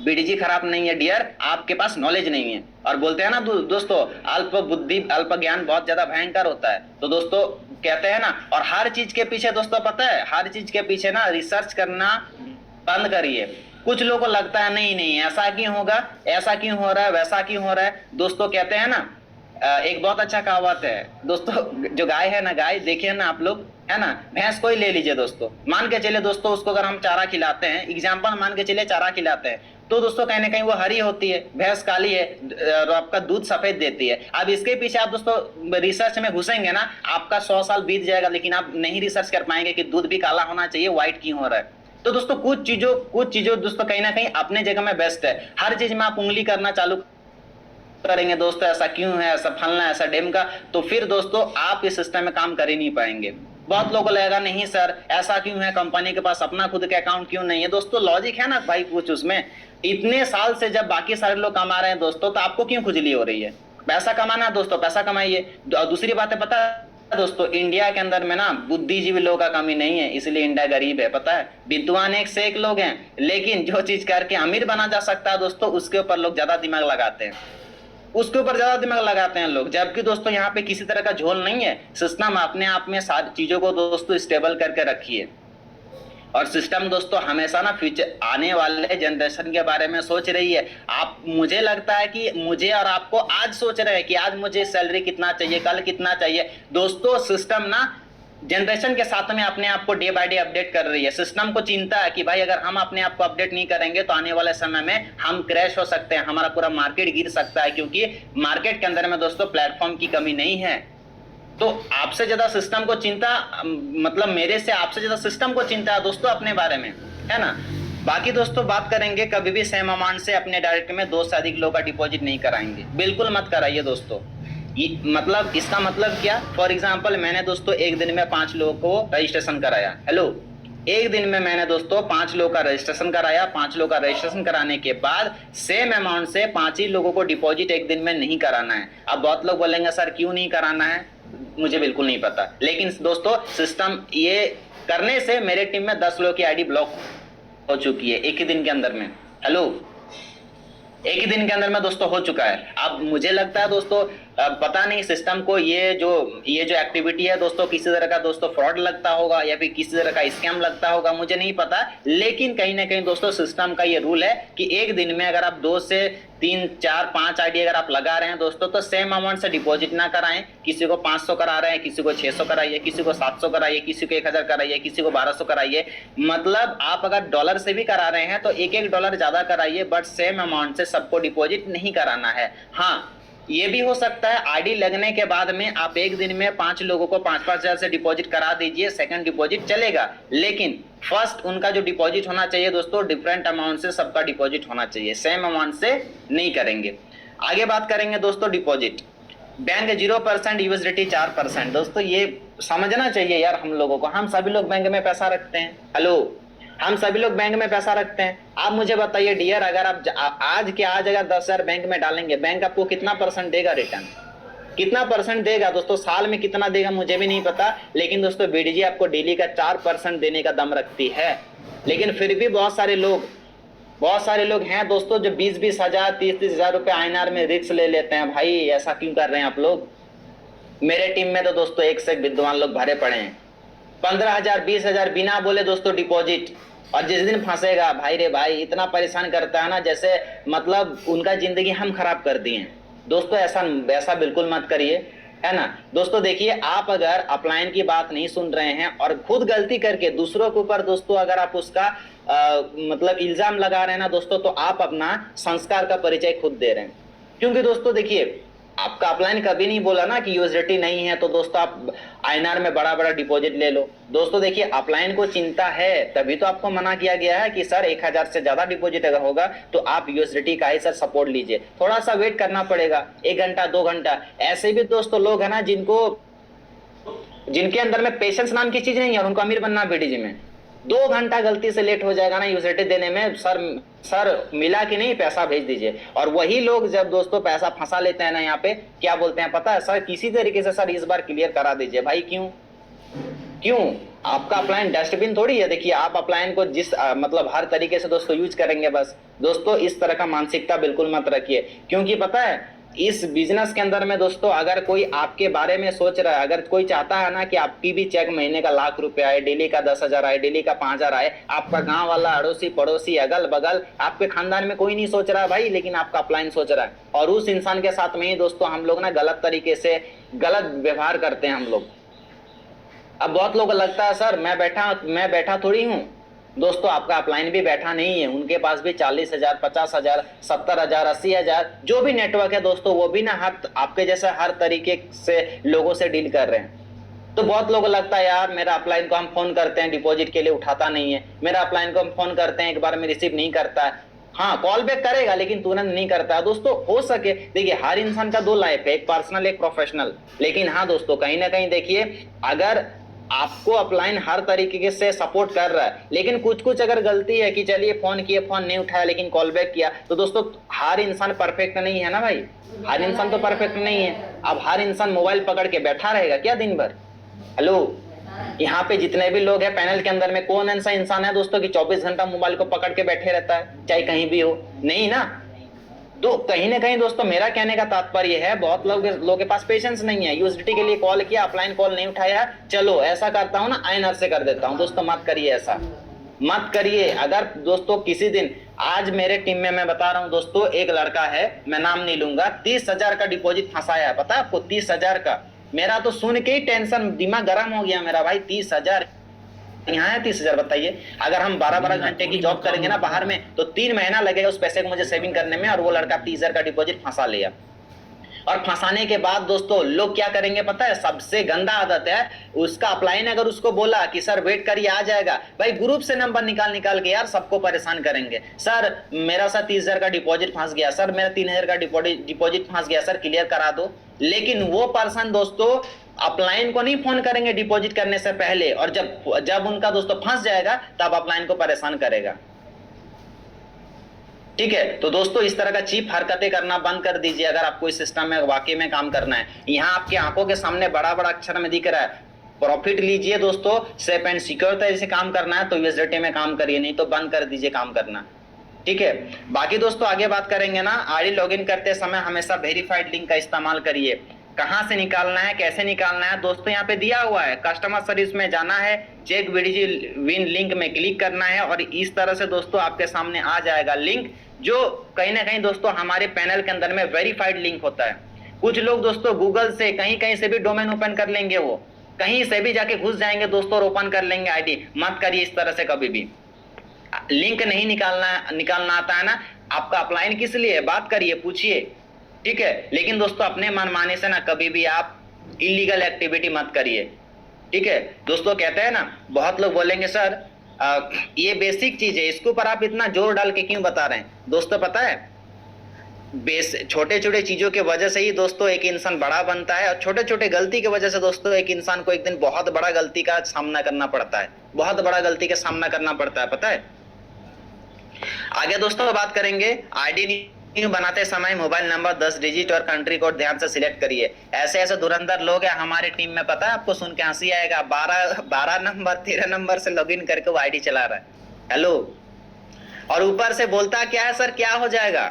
बीडीजी खराब नहीं है डियर, आपके पास नॉलेज नहीं है। और बोलते हैं ना दोस्तों अल्प बुद्धि अल्प ज्ञान बहुत ज्यादा भयंकर होता है। तो दोस्तों कहते हैं ना, और हर चीज के पीछे दोस्तों पता है, हर चीज के पीछे ना रिसर्च करना बंद करिए। कुछ लोगों को लगता है नहीं नहीं ऐसा क्यों होगा, ऐसा क्यों हो रहा है, वैसा क्यों हो रहा है। दोस्तों कहते हैं ना एक बहुत अच्छा कहावत है दोस्तों, जो गाय है ना, गाय देखिए ना आप लोग, है ना, भैंस को ही ले लीजिए दोस्तों। मान के चले दोस्तों उसको अगर हम चारा खिलाते हैं, एग्जाम्पल मान के चले चारा खिलाते हैं, तो दोस्तों कहीं ना कहीं वो हरी होती है, भैंस काली है और आपका दूध सफेद देती है। अब इसके पीछे आप दोस्तों रिसर्च में घुसेंगे ना, आपका 100 साल बीत जाएगा, लेकिन आप नहीं रिसर्च कर पाएंगे कि दूध भी काला होना चाहिए, व्हाइट क्यों हो रहा है। तो दोस्तों कुछ चीजों दोस्तों कहीं ना कहीं अपने जगह में बेस्ट है। हर चीज में आप उंगली करना चालू करेंगे दोस्तों, ऐसा क्यों है, ऐसा फलना, ऐसा डेम का, तो फिर दोस्तों आप इस सिस्टम में काम कर ही नहीं पाएंगे। बहुत लोगों को लगेगा नहीं सर ऐसा क्यों है, कंपनी के पास अपना खुद का अकाउंट क्यों नहीं है। दोस्तों लॉजिक है ना भाई कुछ उसमें, इतने साल से जब बाकी सारे लोग कमा रहे हैं दोस्तों, तो आपको क्यों खुजली हो रही है। पैसा कमाना है दोस्तों, पैसा कमाइए। और दूसरी बात है पता है दोस्तों, इंडिया के अंदर में ना बुद्धिजीवी लोगों का कमी नहीं है, इसलिए इंडिया गरीब है। पता है विद्वान एक से एक लोग हैं, लेकिन जो चीज करके अमीर बना जा सकता है दोस्तों, उसके ऊपर लोग ज्यादा दिमाग लगाते हैं, उसके ऊपर ज्यादा दिमाग लगाते हैं लोग। जबकि दोस्तों यहाँ पे किसी तरह का झोल नहीं है, सिस्टम अपने आप में सारी चीजों को दोस्तों स्टेबल करके रखिए। और सिस्टम दोस्तों हमेशा ना फ्यूचर आने वाले जनरेशन के बारे में सोच रही है। आप, मुझे लगता है कि मुझे और आपको आज सोच रहे हैं कि आज मुझे सैलरी कितना चाहिए, कल कितना चाहिए। दोस्तों सिस्टम ना जनरेशन के साथ में अपने आप को डे बाय डे अपडेट कर रही है। सिस्टम को चिंता है कि भाई अगर हम अपने आप को अपडेट नहीं करेंगे तो आने वाले समय में हम क्रैश हो सकते हैं, हमारा पूरा मार्केट गिर सकता है, क्योंकि मार्केट के अंदर में दोस्तों प्लेटफॉर्म की कमी नहीं है। तो आपसे ज्यादा सिस्टम को चिंता, मतलब मेरे से आपसे ज्यादा सिस्टम को चिंता है दोस्तों अपने बारे में, है ना। बाकी दोस्तों बात करेंगे, कभी भी सेम अमाउंट से अपने डायरेक्ट में 2 से अधिक लोग का डिपॉजिट नहीं कराएंगे, बिल्कुल मत कराइए दोस्तों। मतलब इसका मतलब क्या, फॉर एग्जाम्पल मैंने दोस्तों एक दिन में 5 लोगों को रजिस्ट्रेशन कराया। हेलो, एक दिन में मैंने दोस्तों 5 लोगों का रजिस्ट्रेशन कराया। 5 लोगों का रजिस्ट्रेशन कराने के बाद सेम अमाउंट से 5 ही लोगों को डिपॉजिट एक दिन में नहीं कराना है। अब बहुत लोग बोलेंगे सर क्यों नहीं कराना है, मुझे बिल्कुल नहीं पता, लेकिन दोस्तों सिस्टम ये करने से मेरे टीम में 10 लोगों की आईडी ब्लॉक हो चुकी है एक ही दिन के अंदर में। हेलो, एक ही दिन के अंदर में दोस्तों हो चुका है। अब मुझे लगता है दोस्तों पता नहीं सिस्टम को ये जो एक्टिविटी है दोस्तों किसी तरह का दोस्तों फ्रॉड लगता होगा या फिर किसी तरह का स्कैम लगता होगा, मुझे नहीं पता। लेकिन कहीं ना कहीं दोस्तों सिस्टम का ये रूल है कि एक दिन में अगर आप 2 से 3, 4, 5 आईडी अगर आप लगा रहे हैं दोस्तों, तो सेम अमाउंट से डिपॉजिट ना कराएं। किसी को 500 करा रहे हैं, किसी को 600 कराइए, किसी को 700 कराइए, किसी को 1000 कराइए, किसी को 1200 कराइए। मतलब आप अगर डॉलर से भी करा रहे हैं तो एक डॉलर ज्यादा कराइए, बट सेम अमाउंट से सबको डिपॉजिट नहीं कराना है। हाँ, ये भी हो सकता है आईडी लगने के बाद में आप एक दिन में 5 लोगों को 5-5 हजार से डिपॉजिट करा दीजिए, सेकंड डिपॉजिट चलेगा, लेकिन फर्स्ट उनका जो डिपॉजिट होना चाहिए दोस्तों डिफरेंट अमाउंट से सबका डिपॉजिट होना चाहिए, सेम अमाउंट से नहीं करेंगे। आगे बात करेंगे दोस्तों डिपॉजिट। Bank 0%, USDT 4%। दोस्तों ये समझना चाहिए यार हम लोगों को, हम सभी लोग बैंक में पैसा रखते हैं। हेलो, हम सभी लोग बैंक में पैसा रखते हैं। आप मुझे बताइए डियर, अगर आप आज के आज अगर 10,000 बैंक में डालेंगे, बैंक आपको कितना % देगा रिटर्न, कितना % देगा दोस्तों, साल में कितना देगा मुझे भी नहीं पता, लेकिन दोस्तों बीडीजी आपको डेली का 4% देने का दम रखती है। लेकिन फिर भी बहुत सारे लोग हैं दोस्तों जो 20-20 हजार 30-30 हजार रुपए INR में रिस्क ले लेते हैं। भाई ऐसा क्यों कर रहे हैं आप लोग। मेरे टीम में तो दोस्तों एक से विद्वान लोग भरे पड़े हैं, 15,000 20,000 बिना बोले दोस्तों डिपॉजिट, और जिस दिन फंसेगा भाई रे भाई इतना परेशान करता है ना, जैसे मतलब उनका जिंदगी हम खराब कर दिए हैं। दोस्तों ऐसा बिल्कुल मत करिए, है ना। दोस्तों देखिए, आप अगर अपलाइन की बात नहीं सुन रहे हैं और खुद गलती करके दूसरों के ऊपर दोस्तों अगर आप उसका मतलब इल्जाम लगा रहे हैं ना दोस्तों, तो आप अपना संस्कार का परिचय खुद दे रहे हैं। क्योंकि दोस्तों देखिए, आपका अपलाइन कभी नहीं बोला ना कि यूएसडीटी नहीं है तो दोस्तों आप INR में बड़ा डिपॉजिट ले लो। दोस्तों देखिए, अपलाइन को चिंता है तभी तो आपको मना किया गया है कि सर 1000 से ज्यादा डिपॉजिट अगर होगा तो आप यूएसडीटी का ही सर सपोर्ट लीजिए, थोड़ा सा वेट करना पड़ेगा, 1 घंटा 2 घंटा। ऐसे भी दोस्तों लोग है ना जिनके अंदर में पेशेंस नाम की चीज नहीं है और उनको अमीर बनना बीडीजी में 2 घंटा गलती से लेट हो जाएगा ना यूएसडीटी देने में, सर मिला कि नहीं, पैसा भेज दीजिए। और वही लोग जब दोस्तों पैसा फंसा लेते हैं ना, यहाँ पे क्या बोलते हैं पता है, सर किसी तरीके से सर इस बार क्लियर करा दीजिए। भाई क्यों आपका अपलाइन डस्टबिन थोड़ी है। देखिए, आप अपलाइन को जिस मतलब हर तरीके से दोस्तों यूज करेंगे बस। दोस्तों इस तरह का मानसिकता बिल्कुल मत रखिए, क्योंकि पता है इस बिजनेस के अंदर में दोस्तों अगर कोई आपके बारे में सोच रहा है, अगर कोई चाहता है ना कि आपकी भी चेक महीने का लाख रुपए आए, डेली का 10,000 आए, डेली का 5,000 आए, आपका गांव वाला अड़ोसी पड़ोसी अगल बगल आपके खानदान में कोई नहीं सोच रहा है भाई, लेकिन आपका अपलाइन सोच रहा है। और उस इंसान के साथ में ही दोस्तों हम लोग ना गलत तरीके से गलत व्यवहार करते हैं हम लोग। अब बहुत लोगों को लगता है सर मैं बैठा थोड़ी हूँ, दोस्तों आपका अपलाइन भी बैठा नहीं है, उनके पास भी 40,000, 50,000, 70,000, 80,000 जो भी नेटवर्क है दोस्तों, वो भी ना हर आपके जैसा हर तरीके से लोगों से डील कर रहे हैं। तो बहुत लोगों को लगता है यार मेरा अपलाइन को हम फोन करते हैं डिपॉजिट के लिए उठाता नहीं है, मेरा अपलाइन को हम फोन करते हैं एक बार में रिसीव नहीं करता है। हाँ कॉल बैक करेगा लेकिन तुरंत नहीं करता है। दोस्तों हो सके देखिए हर इंसान का दो लाइफ है, एक पर्सनल एक प्रोफेशनल, लेकिन हाँ दोस्तों कहीं ना कहीं देखिए अगर आपको अपलाइन हर तरीके से सपोर्ट कर रहा है, लेकिन कुछ कुछ अगर गलती है कि चलिए फोन किए फोन नहीं उठाया लेकिन कॉल बैक किया, तो दोस्तों हर इंसान परफेक्ट नहीं है ना भाई, हर इंसान तो परफेक्ट नहीं है। अब हर इंसान मोबाइल पकड़ के बैठा रहेगा क्या दिन भर? हेलो, यहाँ पे जितने भी लोग हैं पैनल के अंदर में कौन ऐसा इंसान है दोस्तों कि 24 घंटा मोबाइल को पकड़ के बैठे रहता है चाहे कहीं भी हो? नहीं ना। तो कहीं ना कहीं दोस्तों मेरा कहने का तात्पर्य है बहुत लोगों के पास पेशेंस नहीं है। यूएसडीटी के लिए कॉल किया, अपलाइन कॉल नहीं उठाया, चलो ऐसा करता हूं ना आईएनआर से कर देता हूं। दोस्तों मत करिए ऐसा, मत करिए। अगर दोस्तों किसी दिन, आज मेरे टीम में मैं बता रहा हूं दोस्तों, एक लड़का है मैं नाम नहीं लूंगा, 30,000 का डिपॉजिट फंसाया है, पता है आपको? 30,000 का। मेरा तो सुन के ही टेंशन दिमाग गर्म हो गया मेरा भाई। 30,000 यहाँ है, 30,000 बताइए। अगर हम 12-12 घंटे की जॉब करेंगे ना बाहर में तो 3 महीना लगेगा उस पैसे को मुझे सेविंग करने में, और वो लड़का 30,000 का डिपॉजिट फंसा लिया। और फंसाने के बाद दोस्तों लोग क्या करेंगे पता है? सबसे गंदा आदत है उसका, अपलाइन अगर उसको बोला कि सर वेट करिए आ जाएगा, भाई ग्रुप से नंबर निकाल निकाल के यार सबको परेशान करेंगे। सर मेरा सर 30,000 का डिपॉजिट फंस गया, सर मेरा 3,000 का डिपॉजिट फंस गया, सर क्लियर करा दो। लेकिन वो पर्सन दोस्तों अपलाइन को नहीं फोन करेंगे डिपॉजिट करने से पहले, और जब उनका दोस्तों फंस जाएगा तब अपलाइन को परेशान करेगा। ठीक है, तो दोस्तों इस तरह का चीप हरकतें करना बंद कर दीजिए अगर आपको इस सिस्टम में वाकई में काम करना है। यहाँ आपके आंखों के सामने बड़ा बड़ा अक्षर में दिख रहा है, प्रॉफिट लीजिए दोस्तों, सेफ एंड सिक्योर तरीके से काम करना है तो यूएसडीटी में काम करिए, नहीं तो बंद कर दीजिए काम करना। ठीक है, बाकी दोस्तों आगे बात करेंगे ना। आईडी लॉगिन करते समय हमेशा वेरीफाइड लिंक का इस्तेमाल करिए। कहां से निकालना है, कैसे निकालना है दोस्तों, यहाँ पे दिया हुआ है, कस्टमर सर्विस में जाना है, चेक बीडीजी विन लिंक में क्लिक करना है, और इस तरह से दोस्तों आपके सामने आ जाएगा लिंक, जो कहीं ना कहीं दोस्तों हमारे पैनल के अंदर में वेरीफाइड लिंक होता है। कुछ लोग दोस्तों गूगल से कहीं कहीं से भी डोमेन ओपन कर लेंगे, वो कहीं से भी जाके घुस जाएंगे दोस्तों और ओपन कर लेंगे आईडी। मत करिए इस तरह से कभी भी। लिंक नहीं निकालना आता है ना, आपका अपलाइन किस लिए है, बात करिए, पूछिए। ठीक है, लेकिन दोस्तों अपने मनमाने से ना कभी भी आप इलीगल एक्टिविटी मत करिए। ठीक है दोस्तों, कहते हैं ना, बहुत लोग बोलेंगे सर ये बेसिक चीज है, इसके ऊपर आप इतना जोर डाल के क्यों बता रहे हैं? दोस्तों पता है छोटे छोटे चीजों के वजह से ही दोस्तों एक इंसान बड़ा बनता है, और छोटे छोटे गलती की वजह से दोस्तों एक इंसान को एक दिन बहुत बड़ा गलती का सामना करना पड़ता है, बहुत बड़ा गलती का सामना करना पड़ता है, पता है। आगे दोस्तों बात करेंगे, आईडी न्यू बनाते समय मोबाइल नंबर 10 डिजिट और कंट्री कोड ध्यान से सिलेक्ट करिए। ऐसे ऐसे धुरंधर लोग हैं हमारे टीम में, पता है आपको, सुन के हंसी आएगा, 12 नंबर 13 नंबर से लॉगिन करके वो आईडी चला रहा है। हेलो, और ऊपर से बोलता क्या है, सर क्या हो जाएगा,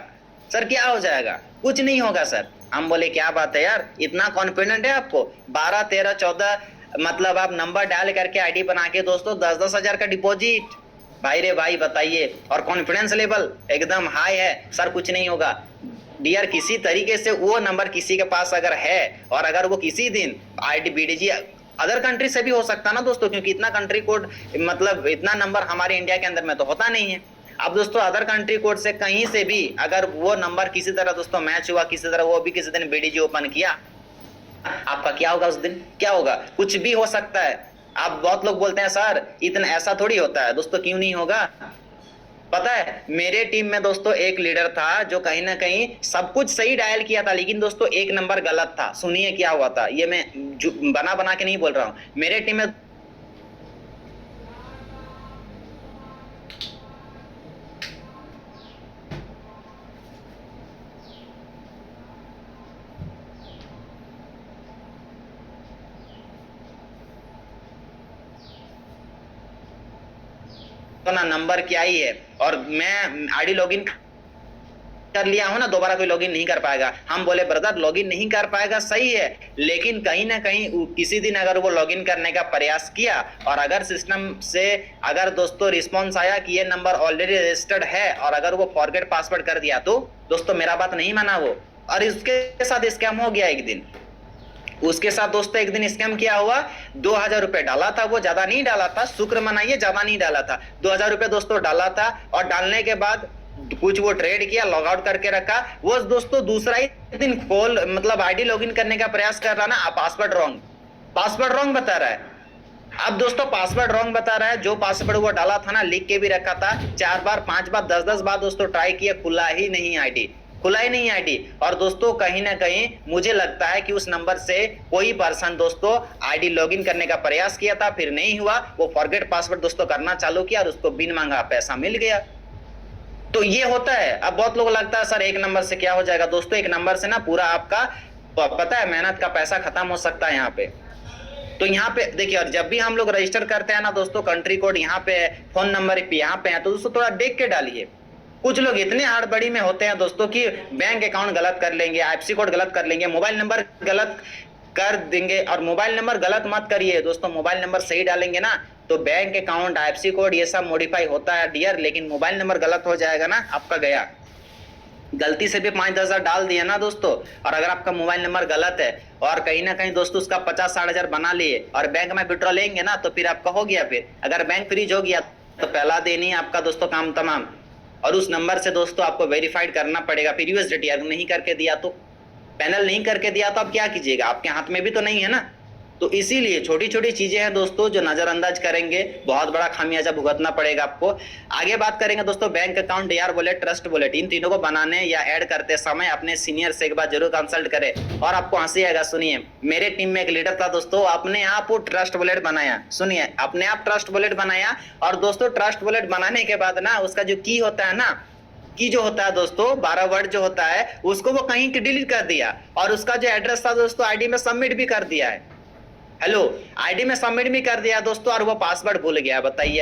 सर क्या हो जाएगा, कुछ नहीं होगा सर। हम बोले क्या बात है यार, इतना कॉन्फिडेंट है आपको? 12 13 14 मतलब आप नंबर डायल करके आईडी बना के दोस्तों 10-10 हजार का डिपॉजिट, भाई रे भाई बताइए, और कॉन्फिडेंस लेवल एकदम हाई है, सर कुछ नहीं होगा। डियर, किसी तरीके से वो नंबर किसी के पास अगर है, और अगर वो किसी दिन आईडी बीडीजी अदर कंट्री से भी हो सकता ना दोस्तों, क्योंकि इतना कंट्री कोड मतलब इतना नंबर हमारे इंडिया के अंदर में तो होता नहीं है। अब दोस्तों अदर कंट्री कोड से कहीं से भी अगर वो नंबर किसी तरह दोस्तों मैच हुआ, किसी तरह वो भी किसी दिन बीडीजी ओपन किया, आपका क्या होगा उस दिन? क्या होगा? कुछ भी हो सकता है। आप बहुत लोग बोलते हैं सर इतना, ऐसा थोड़ी होता है दोस्तों, क्यों नहीं होगा? पता है मेरे टीम में दोस्तों एक लीडर था जो कहीं ना कहीं सब कुछ सही डायल किया था, लेकिन दोस्तों एक नंबर गलत था। सुनिए क्या हुआ था, ये मैं बना बना के नहीं बोल रहा हूं। मेरे टीम में ना नंबर क्या ही है, और मैं आईडी लॉगिन कर लिया हूं ना, दोबारा कोई लॉगिन नहीं कर पाएगा। हम बोले ब्रदर लॉगिन नहीं कर पाएगा सही है, लेकिन कहीं ना कहीं किसी दिन अगर वो लॉगिन करने का प्रयास किया, और अगर सिस्टम से अगर दोस्तों रिस्पॉन्स आया कि ये नंबर ऑलरेडी रजिस्टर्ड है, और अगर वो फॉरगेट पासवर्ड कर दिया, तो दोस्तों मेरा बात नहीं माना वो, और इसके साथ स्कैम हो गया एक दिन। उसके साथ दोस्तों एक दिन स्कैम किया हुआ, 2000 रुपए डाला था, वो ज्यादा नहीं डाला था, शुक्र मनाइए ज्यादा नहीं डाला था, 2000 रुपए दोस्तों डाला था और डालने के बाद कुछ वो ट्रेड किया, लॉग आउट करके रखा। वो दोस्तों दूसरा ही दिन खोल मतलब आईडी लॉगिन करने का प्रयास कर रहा ना, पासवर्ड रॉन्ग बता रहा है। अब दोस्तों पासवर्ड रॉन्ग बता रहा है, जो पासवर्ड वो डाला था ना, लिख के भी रखा था, 4 बार 5 बार 10 बार दोस्तों ट्राई किया, खुला ही नहीं आईडी। और दोस्तों कहीं ना कहीं मुझे लगता है कि उस नंबर से कोई पर्सन दोस्तों आईडी लॉगिन करने का प्रयास किया था, फिर नहीं हुआ, वो फॉरगेट पासवर्ड दोस्तों करना चालू किया और उसको बिन मांगा पैसा मिल गया। तो ये होता है। अब बहुत लोगों को लगता है सर एक नंबर से क्या हो जाएगा, दोस्तों एक नंबर से ना पूरा आपका पता है मेहनत का पैसा खत्म हो सकता है यहाँ पे। तो यहाँ पे देखिए, और जब भी हम लोग रजिस्टर करते हैं ना दोस्तों, कंट्री कोड यहाँ पे है, फोन नंबर यहाँ पे है, तो दोस्तों थोड़ा देख के डालिए। कुछ लोग इतने हड़बड़ी में होते हैं दोस्तों कि बैंक अकाउंट गलत कर लेंगे, आईएफएससी कोड गलत कर लेंगे, मोबाइल नंबर गलत कर देंगे। और मोबाइल नंबर गलत मत करिए दोस्तों, मोबाइल नंबर सही डालेंगे ना तो बैंक अकाउंट आईएफएससी कोड ये सब मॉडिफाई होता है डियर, लेकिन मोबाइल नंबर गलत हो जाएगा ना, आपका गया। गलती से भी 5-10 हजार डाल दिया ना दोस्तों, और अगर आपका मोबाइल नंबर गलत है और कहीं ना कहीं दोस्तों उसका 50-60 हजार बना लिए और बैंक में विड्रॉ लेंगे ना, तो फिर आपका हो गया। फिर अगर बैंक फ्रीज हो गया तो पहला दिन ही आपका दोस्तों काम तमाम। और उस नंबर से दोस्तों आपको वेरीफाइड करना पड़ेगा। फिर यूएसडीटी अगर नहीं करके दिया तो, पैनल नहीं करके दिया तो आप क्या कीजिएगा, आपके हाथ में भी तो नहीं है ना। तो इसीलिए छोटी छोटी चीजें हैं दोस्तों जो नजरअंदाज करेंगे, बहुत बड़ा खामियाजा भुगतना पड़ेगा आपको। आगे बात करेंगे दोस्तों bank account, DR wallet, trust wallet, इन तीनों को बनाने या ऐड करते समय अपने सीनियर से एक बार जरूर कंसल्ट करें। और आपको हंसी आएगा, सुनिए, मेरे टीम में एक लीडर था दोस्तों, अपने आप वो ट्रस्ट वॉलेट बनाया, सुनिए, अपने आप ट्रस्ट वॉलेट बनाया। और दोस्तों ट्रस्ट वॉलेट बनाने के बाद ना उसका जो की होता है ना, की जो होता है दोस्तों 12 वर्ड जो होता है, उसको वो कहीं डिलीट कर दिया और उसका जो एड्रेस था दोस्तों आईडी में सबमिट भी कर दिया है। हेलो, आईडी में सबमिट भी कर दिया दोस्तों, और वो पासवर्ड भूल गया। बताइए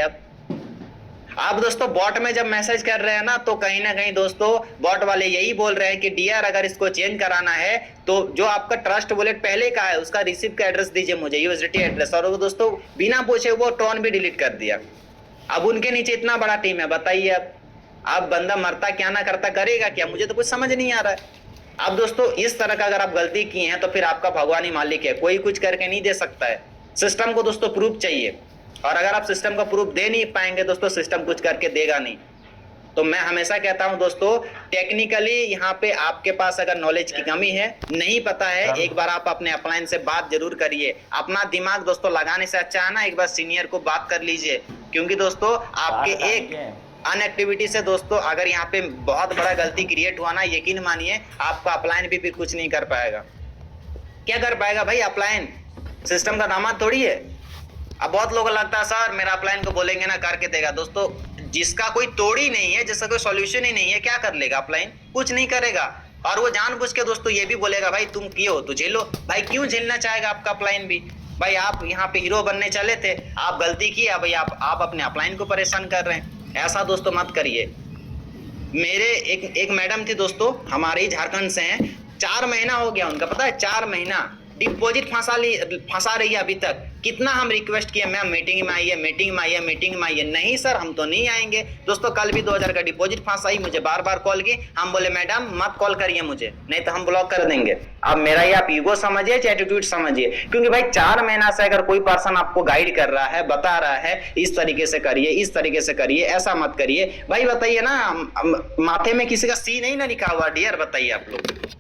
आप दोस्तों बॉट में जब मैसेज कर रहे हैं ना, तो कहीं ना कहीं दोस्तों बॉट वाले यही बोल रहे हैं कि डियर अगर इसको चेंज कराना है तो जो आपका ट्रस्ट वॉलेट पहले का है उसका रिसीव का एड्रेस दीजिए मुझे, यूएसडीटी एड्रेस। और वो दोस्तों बिना पूछे वो टोन भी डिलीट कर दिया। अब उनके नीचे इतना बड़ा टीम है, बताइए अब बंदा मरता क्या ना करता, करेगा क्या, मुझे तो कुछ समझ नहीं आ रहा है। अब दोस्तों इस तरह का अगर आप गलती की हैं तो फिर आपका भगवान ही मालिक है, कोई कुछ करके नहीं दे सकता है। सिस्टम को दोस्तों प्रूफ चाहिए, और अगर आप सिस्टम का प्रूफ दे नहीं पाएंगे दोस्तों, सिस्टम कुछ करके देगा नहीं। तो मैं हमेशा कहता हूं दोस्तों, टेक्निकली यहाँ पे आपके पास अगर नॉलेज की कमी है, नहीं पता है, एक बार आप अपने अपलाइन से बात जरूर करिए। अपना दिमाग दोस्तों लगाने से अच्छा है ना एक बार सीनियर को बात कर लीजिए, क्योंकि दोस्तों आपके एक अनएक्टिविटी से दोस्तों अगर यहाँ पे बहुत बड़ा गलती क्रिएट हुआ ना, यकीन मानिए आपका अपलाइन भी फिर कुछ नहीं कर पाएगा। क्या कर पाएगा भाई, अपलाइन सिस्टम का दामाद थोड़ी है। अब बहुत लोगों को लगता है सर मेरा अपलाइन को बोलेंगे ना करके देगा। दोस्तों जिसका कोई तोड़ ही नहीं है, जिसका कोई सॉल्यूशन ही नहीं है, क्या कर लेगा अपलाइन, कुछ नहीं करेगा। और वो जानबूझ के दोस्तों ये भी बोलेगा भाई तुम किए हो तो झेलो। भाई क्यों झेलना चाहेगा आपका अपलाइन भी, भाई आप यहाँ पे हीरो बनने चले थे, आप गलती की, भाई आप अपने अपलाइन को परेशान कर रहे हैं। ऐसा दोस्तों मत करिए। मेरे एक मैडम थी दोस्तों, हमारे ही झारखंड से हैं, 4 महीना हो गया उनका, पता है 4 महीना डिपॉजिट फंसा रही है अभी तक। कितना हम रिक्वेस्ट किए, मैम मीटिंग में आइए, मीटिंग में आइए, मीटिंग में आइए, नहीं सर हम तो नहीं आएंगे। दोस्तों कल भी 2000 का डिपॉजिट फंसाई, मुझे बार बार कॉल की, हम बोले मैडम मत कॉल करिए मुझे, नहीं तो हम ब्लॉक कर देंगे। अब मेरा ये आप ईगो समझिए चाहे एटीट्यूड समझिए, क्योंकि भाई 4 महीना से अगर कोई पर्सन आपको गाइड कर रहा है, बता रहा है इस तरीके से करिए, इस तरीके से करिए, ऐसा मत करिए, भाई बताइए ना, माथे में किसी का सी नहीं ना लिखा हुआ डियर, बताइए आप लोग।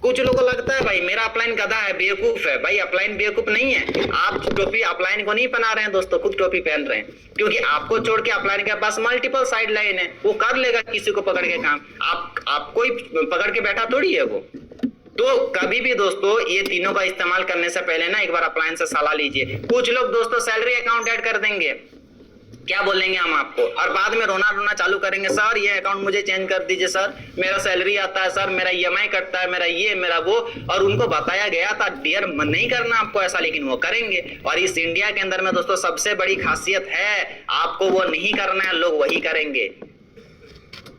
कुछ लोगों को लगता है भाई मेरा अपलाइन गधा है, बेवकूफ है। भाई अपलाइन बेवकूफ नहीं है, आप टोपी अपलाइन को नहीं पहना रहे हैं दोस्तों, खुद टोपी पहन रहे हैं, क्योंकि आपको छोड़ के अपलाइन के पास मल्टीपल साइड लाइन है, वो कर लेगा किसी को पकड़ के काम। आप कोई पकड़ के बैठा थोड़ी है वो। तो कभी भी दोस्तों ये तीनों का इस्तेमाल करने से पहले ना एक बार अपलाइन से सलाह लीजिए। कुछ लोग दोस्तों सैलरी अकाउंट ऐड कर देंगे, क्या बोलेंगे हम आपको, और बाद में रोना चालू करेंगे, सर ये अकाउंट मुझे चेंज कर दीजिए, सर मेरा सैलरी आता है, सर मेरा ईएमआई कटता है, मेरा ये मेरा वो। और उनको बताया गया था डियर नहीं करना आपको ऐसा, लेकिन वो करेंगे। और इस इंडिया के अंदर में दोस्तों सबसे बड़ी खासियत है, आपको वो नहीं करना है, लोग वही करेंगे।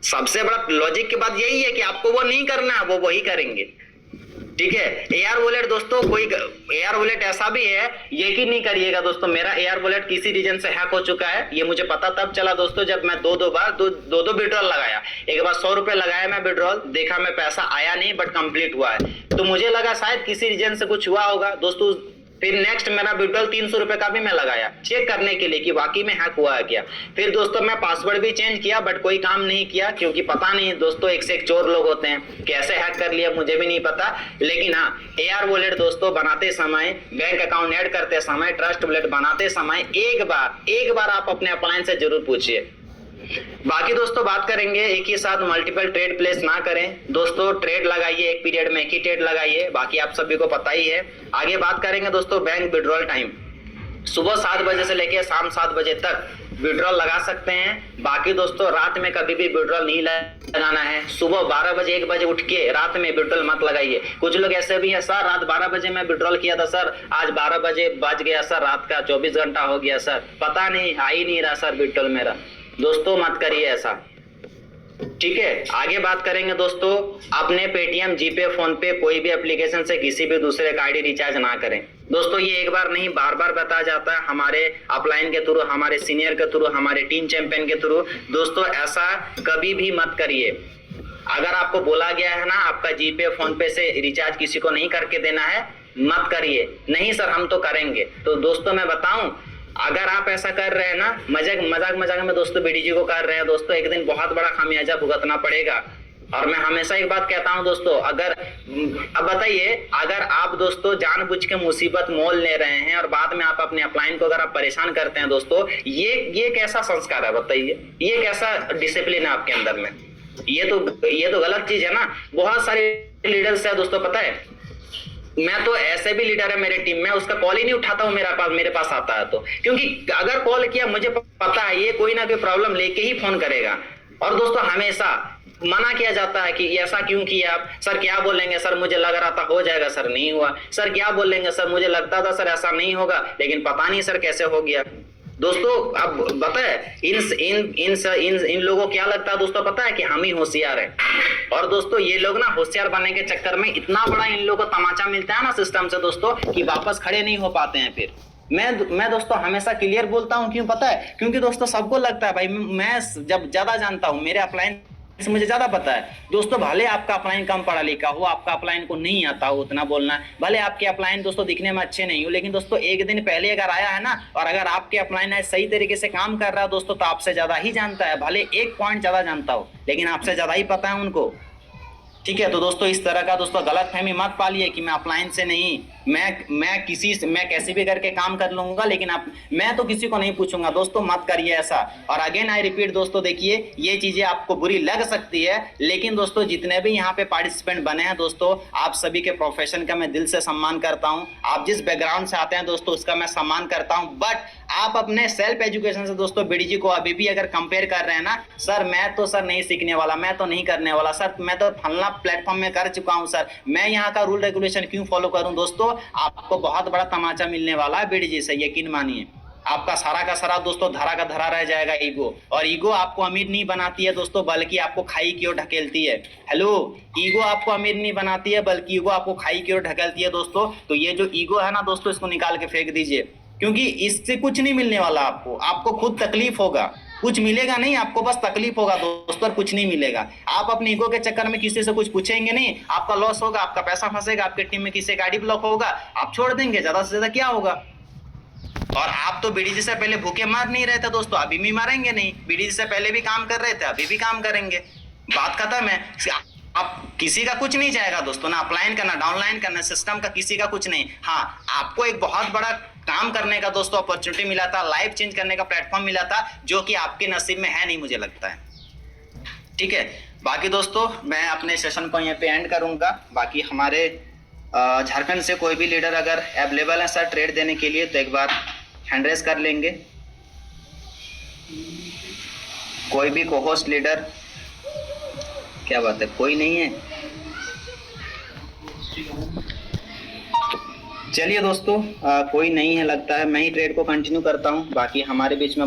सबसे बड़ा लॉजिक की बात यही है कि आपको वो नहीं करना है, वो वही करेंगे। ठीक है। एआर वॉलेट दोस्तों, कोई एआर वॉलेट ऐसा भी है, यकीन नहीं करिएगा दोस्तों, मेरा एआर वॉलेट किसी रीजन से हैक हो चुका है। ये मुझे पता तब चला दोस्तों जब मैं दो दो विड्रॉल लगाया। एक बार 100 रुपए लगाया मैं विड्रॉल, देखा मैं पैसा आया नहीं बट कंप्लीट हुआ है, तो मुझे लगा शायद किसी रीजन से कुछ हुआ होगा दोस्तों। फिर नेक्स्ट मेरा विड्रॉल 300 रुपए का भी मैं लगाया चेक करने के लिए कि वाकई में हैक हुआ है क्या। फिर दोस्तों मैं पासवर्ड भी चेंज किया बट कोई काम नहीं किया, क्योंकि पता नहीं दोस्तों, एक से एक चोर लोग होते हैं, कैसे हैक कर लिया मुझे भी नहीं पता। लेकिन हाँ, एआर वॉलेट दोस्तों बनाते समय, बैंक अकाउंट ऐड करते समय, ट्रस्ट वॉलेट बनाते समय एक बार आप अपने अप्लायंस से जरूर पूछिए। बाकी दोस्तों बात करेंगे, एक ही साथ मल्टीपल ट्रेड प्लेस ना करें दोस्तों, ट्रेड लगाइए, एक पीरियड में एक ही ट्रेड लगाइए, बाकी आप सभी को पता ही है। आगे बात करेंगे दोस्तों बैंक विड्रॉल टाइम, सुबह 7 बजे से लेकर शाम 7 बजे तक विड्रॉल लगा सकते हैं। बाकी दोस्तों रात में कभी भी विड्रॉल नहीं लगाना है। सुबह 12 बजे 1 बजे उठ के रात में विड्रॉल मत लगाइए। कुछ लोग ऐसे भी है, सर रात 12 बजे मैं विड्रॉल किया था सर, आज 12 बजे बज गया सर, रात का 24 घंटा हो गया सर, पता नहीं आ ही नहीं रहा सर विड्रॉल मेरा। दोस्तों मत करिए ऐसा, ठीक है। आगे बात करेंगे दोस्तों, अपने पेटीएम, जीपे, फोन पे कोई भी एप्लीकेशन से किसी भी दूसरे का आईडी रिचार्ज ना करें दोस्तों। ये एक बार नहीं बार बार बताया जाता है, हमारे अपलाइन के थ्रू, हमारे सीनियर के थ्रू, हमारे टीम चैंपियन के थ्रू। दोस्तों ऐसा कभी भी मत करिए। अगर आपको बोला गया है ना आपका जीपे फोन पे से रिचार्ज किसी को नहीं करके देना है, मत करिए। नहीं सर हम तो करेंगे, तो दोस्तों मैं बताऊं, अगर आप ऐसा कर रहे हैं ना, मजाक में दोस्तों बीडीजी को कर रहे हैं दोस्तों, एक दिन बहुत बड़ा खामियाजा भुगतना पड़ेगा। और मैं हमेशा एक बात कहता हूं दोस्तों, अगर अब बताइए, अगर आप दोस्तों जानबूझ के मुसीबत मोल ले रहे हैं और बाद में आप अपने अपलाइन को अगर आप परेशान करते हैं दोस्तों, ये कैसा संस्कार है बताइए, ये कैसा डिसिप्लिन है आपके अंदर में? ये तो गलत चीज है ना। बहुत सारे लीडर्स है दोस्तों, पता है, मैं तो ऐसे भी लीडर है मेरे टीम में, उसका कॉल ही नहीं उठाता हूं मेरे पास आता है तो, क्योंकि अगर कॉल किया मुझे पता है ये कोई ना कोई प्रॉब्लम लेके ही फोन करेगा। और दोस्तों हमेशा मना किया जाता है कि ऐसा क्यों किया आप, सर क्या बोलेंगे, सर मुझे लग रहा था हो जाएगा, सर नहीं हुआ, सर क्या बोलेंगे, सर मुझे लगता था सर ऐसा नहीं होगा, लेकिन पता नहीं सर कैसे हो गया। दोस्तों अब पता है इन लोगों को क्या लगता है दोस्तों, पता है कि हम ही होशियार हैं। और दोस्तों ये लोग ना होशियार बनने के चक्कर में इतना बड़ा इन लोगों को तमाचा मिलता है ना सिस्टम से दोस्तों, कि वापस खड़े नहीं हो पाते हैं। फिर मैं दोस्तों हमेशा क्लियर बोलता हूं, क्यों पता है, क्योंकि दोस्तों सबको लगता है भाई मैं जब ज्यादा जानता हूं, मेरे अपलाइन से मुझे ज्यादा पता है दोस्तों। भले आपका अपलाइन कम पढ़ा लिखा हो, आपका अपलाइन को नहीं आता हो उतना बोलना, भले आपके अपलाइन दोस्तों दिखने में अच्छे नहीं हो, लेकिन दोस्तों एक दिन पहले अगर आया है ना, और अगर आपके अपलाइन सही तरीके से काम कर रहा है दोस्तों, तो आपसे ज्यादा ही जानता है। भले 1 पॉइंट ज्यादा जानता हो, लेकिन आपसे ज्यादा ही पता है उनको, ठीक है। तो दोस्तों इस तरह का दोस्तों गलतफहमी मत पालिए कि मैं अपलाइन से नहीं, मैं कैसे भी करके काम कर लूंगा, लेकिन मैं तो किसी को नहीं पूछूंगा दोस्तों, मत करिए ऐसा। और अगेन आई रिपीट दोस्तों, देखिए ये चीजें आपको बुरी लग सकती है, लेकिन दोस्तों जितने भी यहाँ पे पार्टिसिपेंट बने हैं दोस्तों, आप सभी के प्रोफेशन का मैं दिल से सम्मान करता हूँ। आप जिस बैकग्राउंड से आते हैं दोस्तों, उसका मैं सम्मान करता हूँ। बट आप अपने सेल्फ एजुकेशन से दोस्तों बीडीजी को अभी भी अगर कंपेयर कर रहे हैं ना, सर मैं तो सर नहीं सीखने वाला, मैं तो नहीं करने वाला, सर मैं तो फलना प्लेटफॉर्म में कर चुका हूं, सर मैं यहाँ का रूल रेगुलेशन क्यों फॉलो करूं? दोस्तों आपको बहुत बड़ा तमाचा मिलने वाला है बीडीजी से, यकीन मानिए। आपका सारा का सारा दोस्तों धरा का धरा रह जाएगा ईगो। और ईगो आपको अमीर नहीं बनाती है दोस्तों, बल्कि आपको खाई की ओर ढकेलती है। हेलो, ईगो आपको अमीर नहीं बनाती है, बल्कि ईगो आपको खाई की ओर ढकेलती है दोस्तों। तो ये जो ईगो है ना दोस्तों, इसको निकाल के फेंक दीजिए, क्योंकि इससे कुछ नहीं मिलने वाला आपको खुद तकलीफ होगा, कुछ मिलेगा नहीं, आपको बस तकलीफ होगा दोस्तों, कुछ नहीं मिलेगा। आप अपने ईगो के चक्कर में किसी से कुछ पूछेंगे नहीं, आपका लॉस होगा, आपका पैसा फंसेगा, आपके टीम में किसी का आईडी ब्लॉक होगा, आप छोड़ देंगे, ज्यादा से ज्यादा क्या होगा। और आप तो बीडीजी से पहले भूखे मार नहीं रहे थे दोस्तों, अभी भी मारेंगे नहीं। बीडीजी से पहले भी काम कर रहे थे, अभी भी काम करेंगे, बात खत्म है। आप किसी का कुछ नहीं जाएगा दोस्तों, ना अपलाइन करना, डाउनलाइन करना, सिस्टम का किसी का कुछ नहीं। हाँ, आपको एक बहुत बड़ा काम करने का दोस्तों अपॉर्चुनिटी मिला था, लाइफ चेंज करने का प्लेटफॉर्म मिला था, जो कि आपके नसीब में है नहीं, मुझे लगता है, ठीक है। बाकी दोस्तों मैं अपने सेशन को यहाँ पे एंड करूंगा। बाकी हमारे झारखंड से कोई भी लीडर अगर अवेलेबल है सर ट्रेड देने के लिए, तो एक बार हैंड रेज कर लेंगे। कोई भी को-होस्ट लीडर, क्या बात है, कोई नहीं है? चलिए दोस्तों, कोई नहीं है लगता है, मैं ही ट्रेड को कंटिन्यू करता हूं। बाकी हमारे बीच में